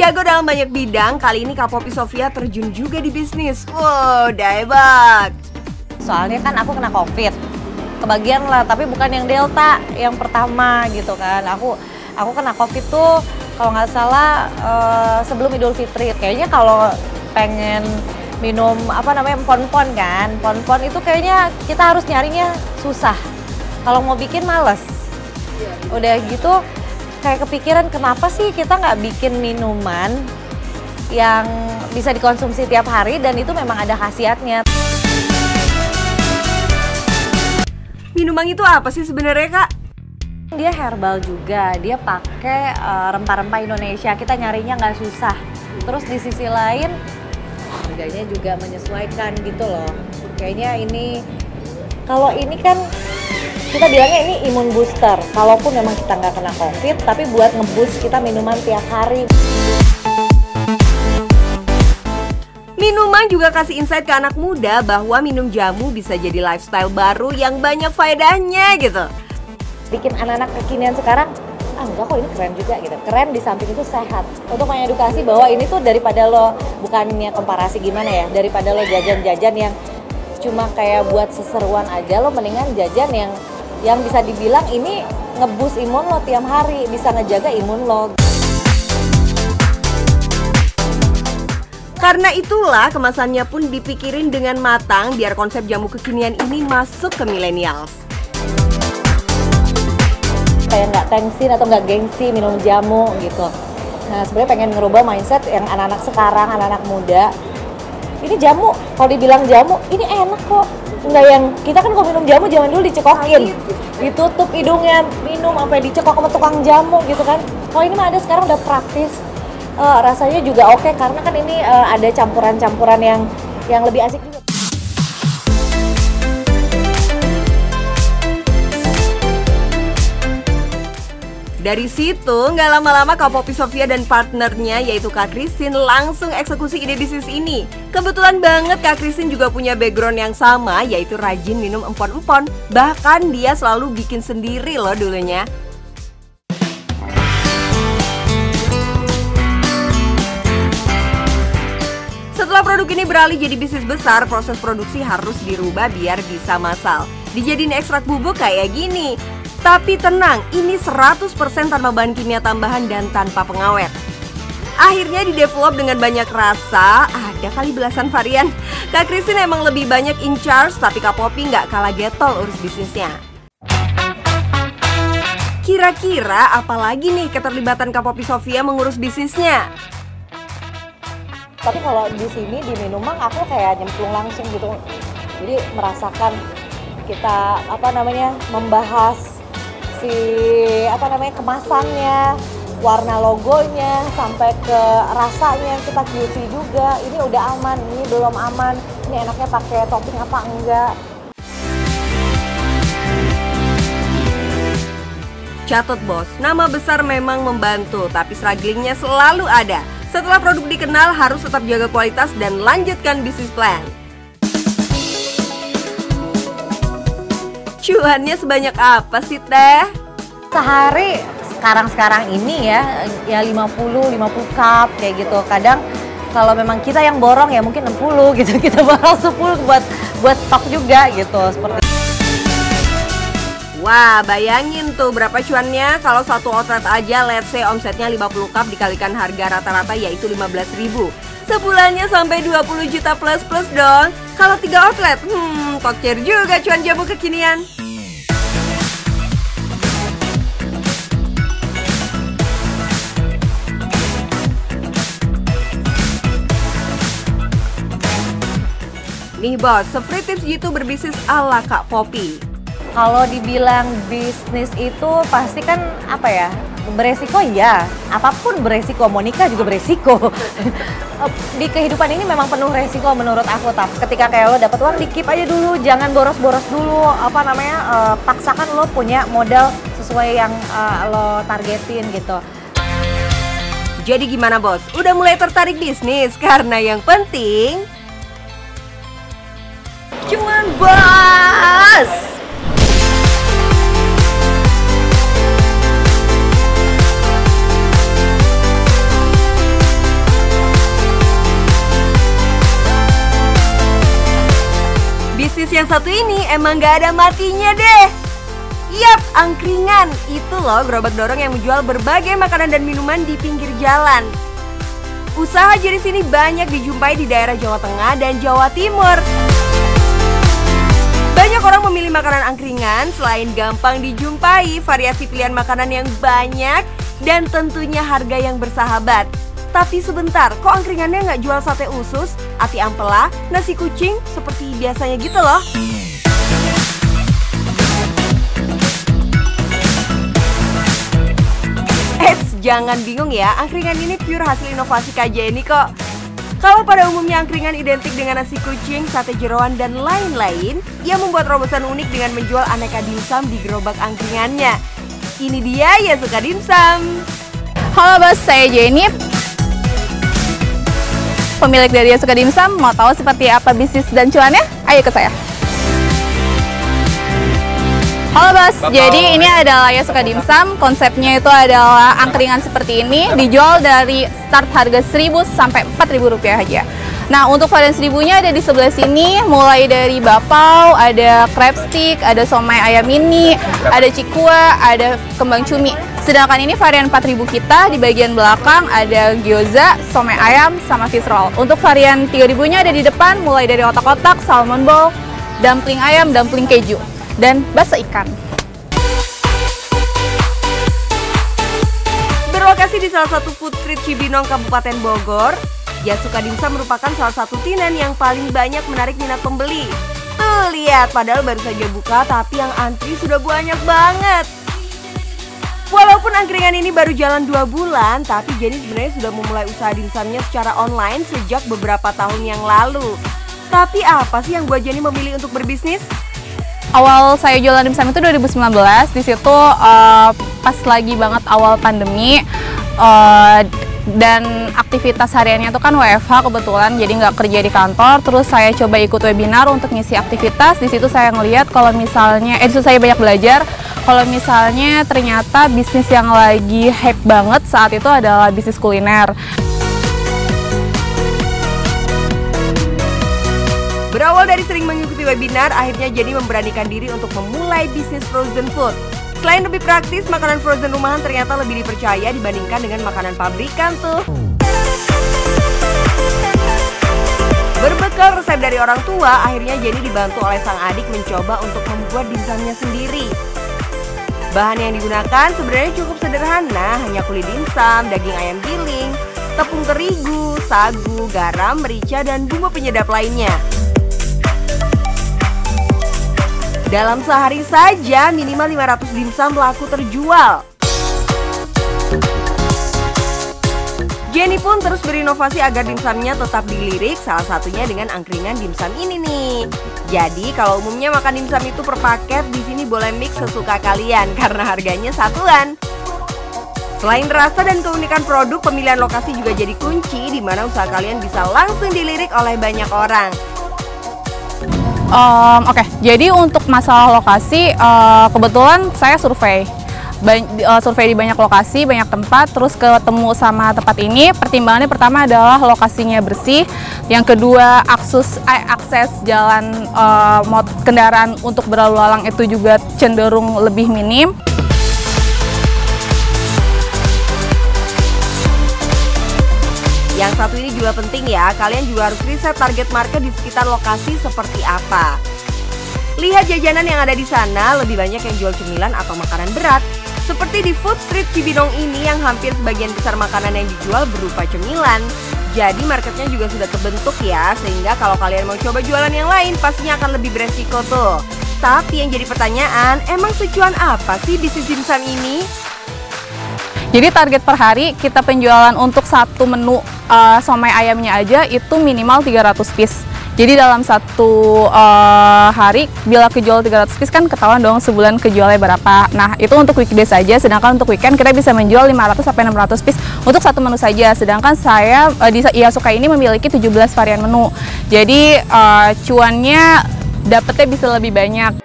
Jago dalam banyak bidang, kali ini Kak Poppy Sofia terjun juga di bisnis. Wow, daebak. Soalnya kan aku kena COVID, kebagian lah, tapi bukan yang Delta, yang pertama gitu kan. Aku kena COVID tuh kalau nggak salah sebelum Idul Fitri. Kayaknya kalau pengen minum empon-pon kan, pon-pon itu kayaknya kita harus nyarinya susah. Kalau mau bikin males. Udah gitu kayak kepikiran kenapa sih kita nggak bikin minuman yang bisa dikonsumsi tiap hari dan itu memang ada khasiatnya. Minuman itu apa sih sebenarnya, Kak? Dia herbal juga, dia pakai rempah-rempah Indonesia, kita nyarinya nggak susah. Terus di sisi lain harganya juga menyesuaikan gitu loh. Kayaknya ini, kalau ini kan kita bilangnya ini imun booster. Kalaupun memang kita nggak kena COVID, tapi buat ngeboost kita minuman tiap hari. Minuman juga kasih insight ke anak muda bahwa minum jamu bisa jadi lifestyle baru yang banyak faedahnya gitu. Bikin anak-anak kekinian sekarang, enggak kok ini keren juga gitu. Keren di samping itu sehat. Untuk mengedukasi bahwa ini tuh daripada lo, bukannya komparasi gimana ya, daripada lo jajan-jajan yang cuma kayak buat seseruan aja, lo mendingan jajan yang bisa dibilang ini ngeboost imun lo tiap hari, bisa ngejaga imun lo. Karena itulah kemasannya pun dipikirin dengan matang biar konsep jamu kekinian ini masuk ke millennials. Kayak nggak tensin atau nggak gengsi minum jamu gitu. Nah sebenarnya pengen ngerubah mindset yang anak-anak sekarang, anak-anak muda. Ini jamu, kalau dibilang jamu, ini enak kok. Nggak yang, kita kan kalau minum jamu zaman dulu dicekokin. Ditutup hidungnya, minum sampai dicekok sama tukang jamu gitu kan. Kalau ini mah ada sekarang udah praktis. Rasanya juga oke karena kan ini ada campuran-campuran yang lebih asik juga. Dari situ, nggak lama-lama Kak Poppy Sofia dan partnernya yaitu Kak Christine langsung eksekusi ide bisnis ini. Kebetulan banget Kak Christine juga punya background yang sama, yaitu rajin minum empon-empon. Bahkan dia selalu bikin sendiri loh dulunya. Setelah produk ini beralih jadi bisnis besar, proses produksi harus dirubah biar bisa massal. Dijadiin ekstrak bubuk kayak gini. Tapi tenang, ini 100% tanpa bahan kimia tambahan dan tanpa pengawet. Akhirnya di-develop dengan banyak rasa, ada kali belasan varian. Kak Christine emang lebih banyak in charge, tapi Kak Poppy nggak kalah getol urus bisnisnya. Kira-kira apalagi nih keterlibatan Kak Poppy Sofia mengurus bisnisnya? Tapi kalau di sini di minuman aku kayak nyemplung langsung gitu. Jadi merasakan kita membahas kemasannya, warna logonya sampai ke rasanya kita QC juga. Ini udah aman, ini belum aman. Ini enaknya pakai topping apa enggak. Catat bos, nama besar memang membantu, tapi strugglingnya selalu ada. Setelah produk dikenal, harus tetap jaga kualitas dan lanjutkan bisnis plan. Cuannya sebanyak apa sih teh? Sehari sekarang ini ya 50 cup kayak gitu. Kadang kalau memang kita yang borong ya mungkin 60 gitu. Kita borong 10 buat stok juga gitu seperti. Wah, bayangin tuh berapa cuannya kalau satu outlet aja let's say omsetnya 50 cup dikalikan harga rata-rata yaitu 15.000. Sebulannya sampai 20 juta plus dong. Kalau 3 outlet, tokcer juga cuan jamu kekinian. Nih bos, free tips gitu berbisnis ala Kak Poppy. Kalau dibilang bisnis itu pasti kan beresiko ya. Apapun beresiko, mau nikah juga beresiko. Di kehidupan ini memang penuh resiko menurut aku. Ketika kayak lo dapet uang, di-keep aja dulu, jangan boros-boros dulu. Paksakan lo punya modal sesuai yang lo targetin gitu. Jadi gimana bos? Udah mulai tertarik bisnis? Karena yang penting cuan bos! Yang satu ini emang gak ada matinya deh. Yap, angkringan. Itu loh gerobak dorong yang menjual berbagai makanan dan minuman di pinggir jalan. Usaha jenis ini banyak dijumpai di daerah Jawa Tengah dan Jawa Timur. Banyak orang memilih makanan angkringan selain gampang dijumpai, variasi pilihan makanan yang banyak, dan tentunya harga yang bersahabat. Tapi sebentar, kok angkringannya nggak jual sate usus, ati ampela, nasi kucing, seperti biasanya gitu loh? Eits, jangan bingung ya, angkringan ini pure hasil inovasi KJNI kok. Kalau pada umumnya angkringan identik dengan nasi kucing, sate jeroan, dan lain-lain, ia membuat terobosan unik dengan menjual aneka dimsum di gerobak angkringannya. Ini dia Ya Suka Dimsum. Halo bos, saya Jenny, pemilik dari Ya Suka Dimsum. Mau tahu seperti apa bisnis dan cuannya? Ayo ke saya. Halo bos, jadi ini adalah Ya Suka Dimsum. Konsepnya itu adalah angkringan seperti ini, dijual dari start harga 1.000 sampai 4.000 rupiah aja. Nah, untuk varian 1000-nya ada di sebelah sini, mulai dari bapau, ada crab stick, ada somai ayam mini, ada cikua, ada kembang cumi. Sedangkan ini varian 4.000 kita, di bagian belakang ada gyoza, somai ayam, sama fish roll. Untuk varian 3.000-nya ada di depan, mulai dari otak-otak, salmon bowl, dumpling ayam, dumpling keju, dan bakso ikan. Berlokasi di salah satu food street Cibinong, Kabupaten Bogor, Ya Suka Dimsum merupakan salah satu tinan yang paling banyak menarik minat pembeli. Tuh lihat, padahal baru saja buka tapi yang antri sudah banyak banget. Walaupun angkringan ini baru jalan 2 bulan, tapi Jenny sebenarnya sudah memulai usaha dimsumnya secara online sejak beberapa tahun yang lalu. Tapi apa sih yang buat Jenny memilih untuk berbisnis? Awal saya jualan dimsum itu 2019, di situ pas lagi banget awal pandemi, dan aktivitas hariannya itu kan WFH kebetulan, jadi nggak kerja di kantor. Terus saya coba ikut webinar untuk ngisi aktivitas. Di situ saya ngelihat kalau misalnya, di situ saya banyak belajar kalau misalnya ternyata bisnis yang lagi hype banget saat itu adalah bisnis kuliner. Berawal dari sering mengikuti webinar, akhirnya Jenny memberanikan diri untuk memulai bisnis frozen food. Selain lebih praktis, makanan frozen rumahan ternyata lebih dipercaya dibandingkan dengan makanan pabrikan tuh. Berbekal resep dari orang tua, akhirnya Jenny dibantu oleh sang adik mencoba untuk membuat dimsumnya sendiri. Bahan yang digunakan sebenarnya cukup sederhana, hanya kulit dimsum, daging ayam giling, tepung terigu, sagu, garam, merica, dan bumbu penyedap lainnya. Dalam sehari saja minimal 500 dimsum laku terjual. Jenny pun terus berinovasi agar dimsumnya tetap dilirik, salah satunya dengan angkringan dimsum ini nih. Jadi kalau umumnya makan dimsum itu per paket, di sini boleh mix sesuka kalian karena harganya satuan. Selain rasa dan keunikan produk, pemilihan lokasi juga jadi kunci di mana usaha kalian bisa langsung dilirik oleh banyak orang. Oke, jadi untuk masalah lokasi, kebetulan saya survei di banyak lokasi, banyak tempat, terus ketemu sama tempat ini. Pertimbangannya pertama adalah lokasinya bersih, yang kedua akses jalan kendaraan untuk berlalu lalang itu juga cenderung lebih minim. Yang satu ini juga penting ya, kalian juga harus riset target market di sekitar lokasi seperti apa. Lihat jajanan yang ada di sana, lebih banyak yang jual cemilan atau makanan berat. Seperti di Food Street Cibinong ini yang hampir sebagian besar makanan yang dijual berupa cemilan. Jadi marketnya juga sudah terbentuk ya, sehingga kalau kalian mau coba jualan yang lain pastinya akan lebih beresiko tuh. Tapi yang jadi pertanyaan, emang tujuan apa sih bisnis dimsum ini? Jadi target per hari kita penjualan untuk satu menu somai ayamnya aja itu minimal 300 piece. Jadi dalam satu hari bila kejual 300 piece kan ketahuan dong sebulan kejualnya berapa. Nah itu untuk weekday saja, sedangkan untuk weekend kita bisa menjual 500 sampai 600 piece untuk satu menu saja. Sedangkan saya di Ya Suka ini memiliki 17 varian menu. Jadi cuannya dapetnya bisa lebih banyak.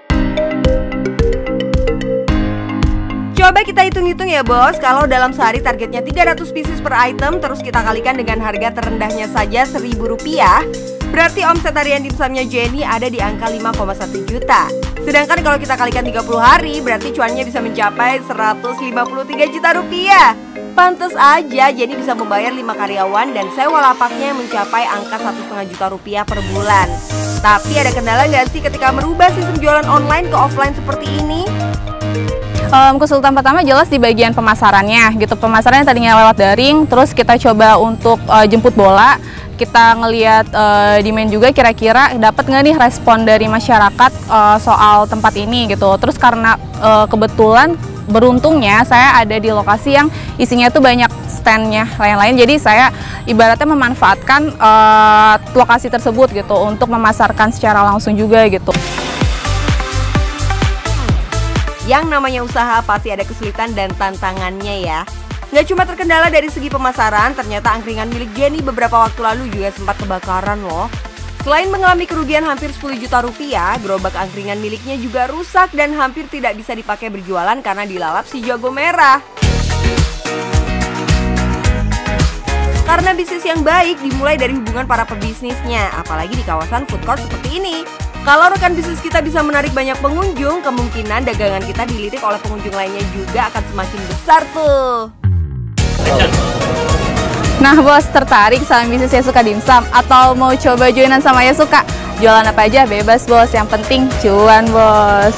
Coba kita hitung-hitung ya bos, kalau dalam sehari targetnya 300 pieces per item, terus kita kalikan dengan harga terendahnya saja Rp1.000, Berarti omset harian dimsumnya Jenny ada di angka 5,1 juta. Sedangkan kalau kita kalikan 30 hari, berarti cuannya bisa mencapai 153 juta rupiah. Pantes aja Jenny bisa membayar 5 karyawan dan sewa lapaknya mencapai angka 1,5 juta rupiah per bulan. Tapi ada kendala nggak sih ketika merubah sistem jualan online ke offline seperti ini? Kesulitan pertama jelas di bagian pemasarannya gitu. Pemasarannya tadinya lewat daring, terus kita coba untuk jemput bola. Kita ngelihat demand juga kira-kira dapat nggak nih respon dari masyarakat soal tempat ini gitu. Terus karena kebetulan beruntungnya saya ada di lokasi yang isinya tuh banyak standnya lain-lain, jadi saya ibaratnya memanfaatkan lokasi tersebut gitu untuk memasarkan secara langsung juga gitu. Yang namanya usaha pasti ada kesulitan dan tantangannya ya. Nggak cuma terkendala dari segi pemasaran, ternyata angkringan milik Jenny beberapa waktu lalu juga sempat kebakaran loh. Selain mengalami kerugian hampir 10 juta rupiah, gerobak angkringan miliknya juga rusak dan hampir tidak bisa dipakai berjualan karena dilalap si jago merah. Karena bisnis yang baik dimulai dari hubungan para pebisnisnya, apalagi di kawasan food court seperti ini. Kalau rekan bisnis kita bisa menarik banyak pengunjung, kemungkinan dagangan kita dilirik oleh pengunjung lainnya juga akan semakin besar tuh. Nah bos, tertarik sama bisnis Yasuka Dimsum atau mau coba joinan sama Yasuka? Jualan apa aja bebas bos, yang penting cuan bos.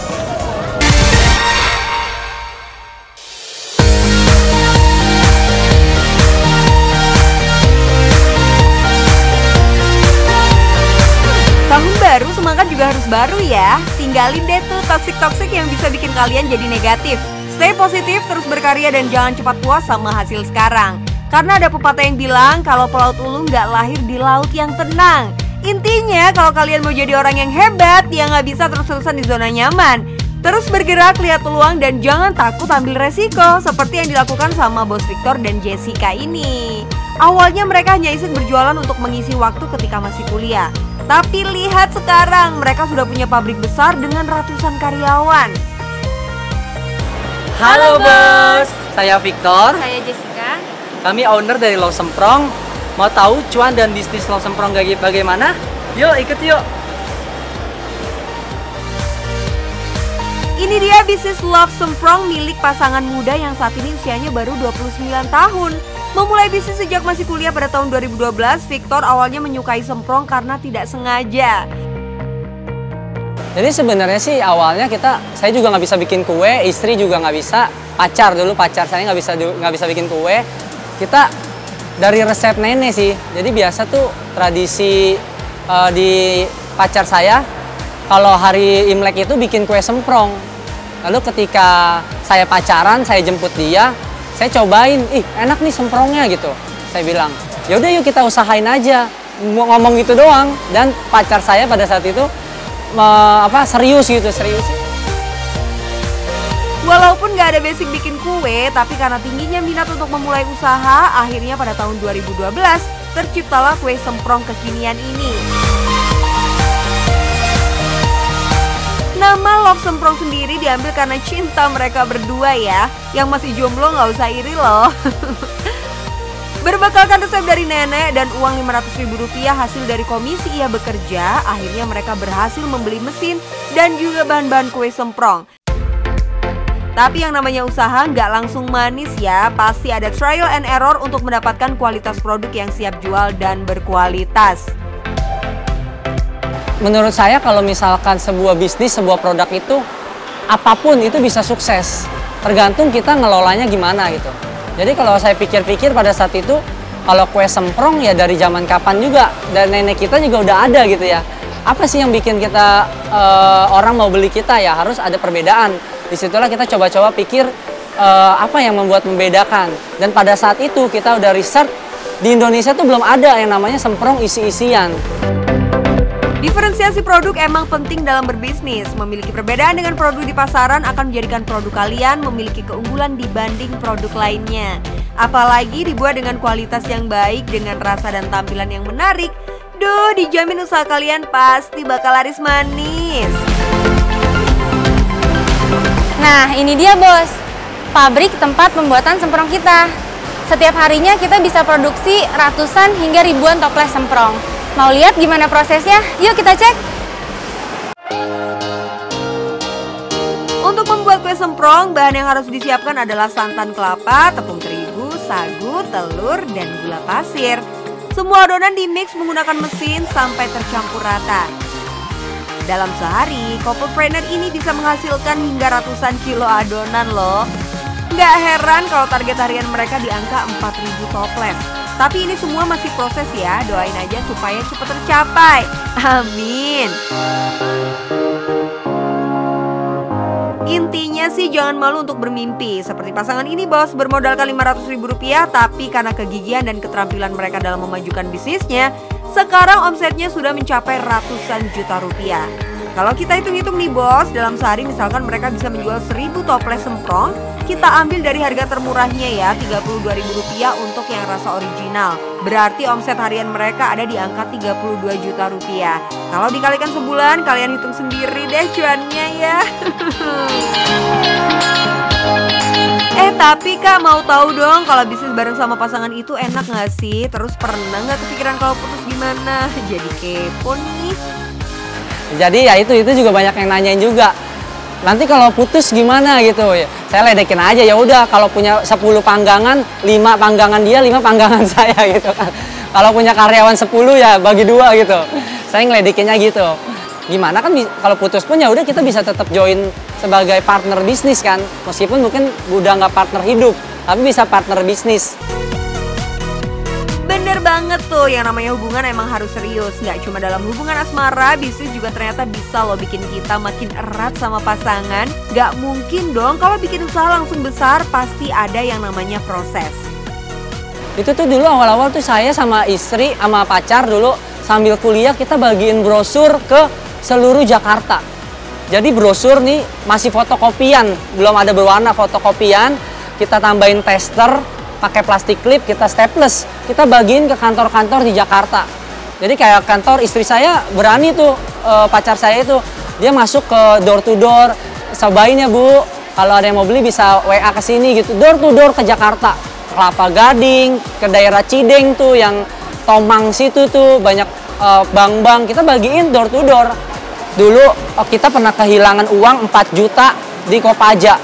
Tahun baru, semangat juga harus baru ya. Tinggalin deh tuh toksik-toksik yang bisa bikin kalian jadi negatif. Stay positif, terus berkarya dan jangan cepat puas sama hasil sekarang. Karena ada pepatah yang bilang kalau pelaut ulung nggak lahir di laut yang tenang. Intinya kalau kalian mau jadi orang yang hebat, ya nggak bisa terus-terusan di zona nyaman. Terus bergerak, lihat peluang dan jangan takut ambil resiko seperti yang dilakukan sama Bos Victor dan Jessica ini. Awalnya mereka hanya iseng berjualan untuk mengisi waktu ketika masih kuliah. Tapi lihat sekarang, mereka sudah punya pabrik besar dengan ratusan karyawan. Halo bos, saya Victor. Saya Jessica. Kami owner dari Love Semprong. Mau tahu cuan dan bisnis Love Semprong bagaimana? Yuk ikut yuk. Ini dia bisnis Love Semprong milik pasangan muda yang saat ini usianya baru 29 tahun. Memulai bisnis sejak masih kuliah pada tahun 2012, Victor awalnya menyukai semprong karena tidak sengaja. Jadi sebenarnya sih awalnya saya juga nggak bisa bikin kue, istri juga nggak bisa, pacar saya nggak bisa bikin kue. Kita dari resep nenek sih. Jadi biasa tuh tradisi di pacar saya kalau hari Imlek itu bikin kue semprong. Lalu ketika saya pacaran, saya jemput dia, saya cobain, enak nih semprongnya gitu. Saya bilang, yaudah yuk kita usahain aja. Ngomong gitu doang. Dan pacar saya pada saat itu serius. Walaupun gak ada basic bikin kue, tapi karena tingginya minat untuk memulai usaha, akhirnya pada tahun 2012 terciptalah kue semprong kekinian ini. Nama Love Semprong sendiri diambil karena cinta mereka berdua ya. Yang masih jomblo nggak usah iri loh. Berbekalkan resep dari nenek dan uang Rp500.000 hasil dari komisi ia bekerja, akhirnya mereka berhasil membeli mesin dan juga bahan-bahan kue semprong. Tapi yang namanya usaha nggak langsung manis ya, pasti ada trial and error untuk mendapatkan kualitas produk yang siap jual dan berkualitas. Menurut saya kalau misalkan sebuah bisnis, sebuah produk itu apapun itu bisa sukses. Tergantung kita ngelolanya gimana gitu. Jadi kalau saya pikir-pikir pada saat itu, kalau kue semprong ya dari zaman kapan juga, dan nenek kita juga udah ada gitu ya. Apa sih yang bikin kita orang mau beli kita ya? Harus ada perbedaan. Disitulah kita coba-coba pikir apa yang membedakan. Dan pada saat itu kita udah research, di Indonesia tuh belum ada yang namanya semprong isi-isian. Diferensiasi produk emang penting dalam berbisnis. Memiliki perbedaan dengan produk di pasaran akan menjadikan produk kalian memiliki keunggulan dibanding produk lainnya. Apalagi dibuat dengan kualitas yang baik, dengan rasa dan tampilan yang menarik. Duh, dijamin usaha kalian pasti bakal laris manis. Nah, ini dia bos, pabrik tempat pembuatan semprong kita. Setiap harinya kita bisa produksi ratusan hingga ribuan toples semprong. Mau lihat gimana prosesnya? Yuk kita cek. Untuk membuat kue semprong, bahan yang harus disiapkan adalah santan kelapa, tepung terigu, sagu, telur, dan gula pasir. Semua adonan dimix menggunakan mesin sampai tercampur rata. Dalam sehari, couple-planner ini bisa menghasilkan hingga ratusan kilo adonan loh. Nggak heran kalau target harian mereka di angka 4.000 toples. Tapi ini semua masih proses ya, doain aja supaya cepat tercapai. Amin. Intinya sih jangan malu untuk bermimpi. Seperti pasangan ini bos, bermodalkan Rp500.000, tapi karena kegigihan dan keterampilan mereka dalam memajukan bisnisnya, sekarang omsetnya sudah mencapai ratusan juta rupiah. Kalau kita hitung-hitung nih bos, dalam sehari misalkan mereka bisa menjual 1.000 toples semprong, kita ambil dari harga termurahnya ya, Rp32.000 untuk yang rasa original. Berarti omset harian mereka ada di angka Rp32 juta. Kalau dikalikan sebulan, kalian hitung sendiri deh cuannya ya. Tapi Kak mau tahu dong kalau bisnis bareng sama pasangan itu enak gak sih? Terus pernah gak kepikiran kalau putus gimana? Jadi kepo nih. Jadi ya itu juga banyak yang nanyain juga. Nanti kalau putus gimana gitu ya. Saya ledekin aja, ya udah kalau punya 10 panggangan, 5 panggangan dia, 5 panggangan saya gitu kan. Kalau punya karyawan 10 ya bagi 2 gitu. Saya ngeledekinnya gitu. Gimana kan kalau putus pun ya udah kita bisa tetap join sebagai partner bisnis kan. Meskipun mungkin udah nggak partner hidup, tapi bisa partner bisnis. Bener banget tuh, yang namanya hubungan emang harus serius. Nggak cuma dalam hubungan asmara, bisnis juga ternyata bisa loh bikin kita makin erat sama pasangan. Nggak mungkin dong kalau bikin usaha langsung besar, pasti ada yang namanya proses. Itu tuh dulu awal-awal tuh saya sama istri, sama pacar dulu sambil kuliah kita bagiin brosur ke seluruh Jakarta. Jadi brosur nih masih fotokopian, belum ada berwarna, fotokopian. Kita tambahin tester, pakai plastik klip, kita staples, kita bagiin ke kantor-kantor di Jakarta. Jadi kayak kantor istri saya berani tuh, pacar saya itu, dia masuk ke door to door, cobain ya Bu, kalau ada yang mau beli bisa WA ke sini gitu, door to door ke Jakarta, Kelapa Gading, ke daerah Cideng tuh, yang Tomang situ tuh banyak bank-bank, kita bagiin door to door. Dulu kita pernah kehilangan uang 4 juta di Kopaja.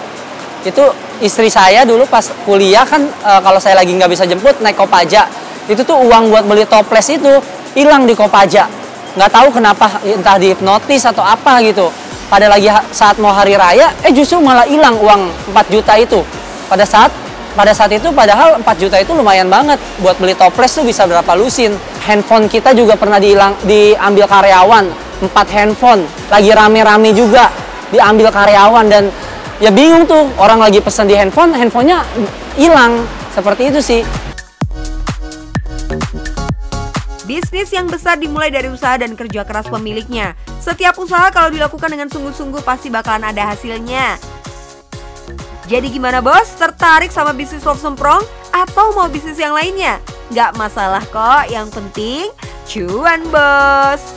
Itu istri saya dulu pas kuliah kan kalau saya lagi nggak bisa jemput naik Kopaja. Itu tuh uang buat beli toples itu hilang di Kopaja. Nggak tahu kenapa, entah dihipnotis atau apa gitu. Pada lagi saat mau hari raya, justru malah hilang uang 4 juta itu. Pada saat itu padahal 4 juta itu lumayan banget. Buat beli toples tuh bisa berapa lusin. Handphone kita juga pernah diambil karyawan. 4 handphone, lagi rame-rame juga diambil karyawan, dan ya bingung tuh, orang lagi pesan di handphonenya hilang. Seperti itu sih. Bisnis yang besar dimulai dari usaha dan kerja keras pemiliknya. Setiap usaha kalau dilakukan dengan sungguh-sungguh pasti bakalan ada hasilnya. Jadi gimana bos? Tertarik sama bisnis love semprong? Atau mau bisnis yang lainnya? Nggak masalah kok, yang penting cuan bos.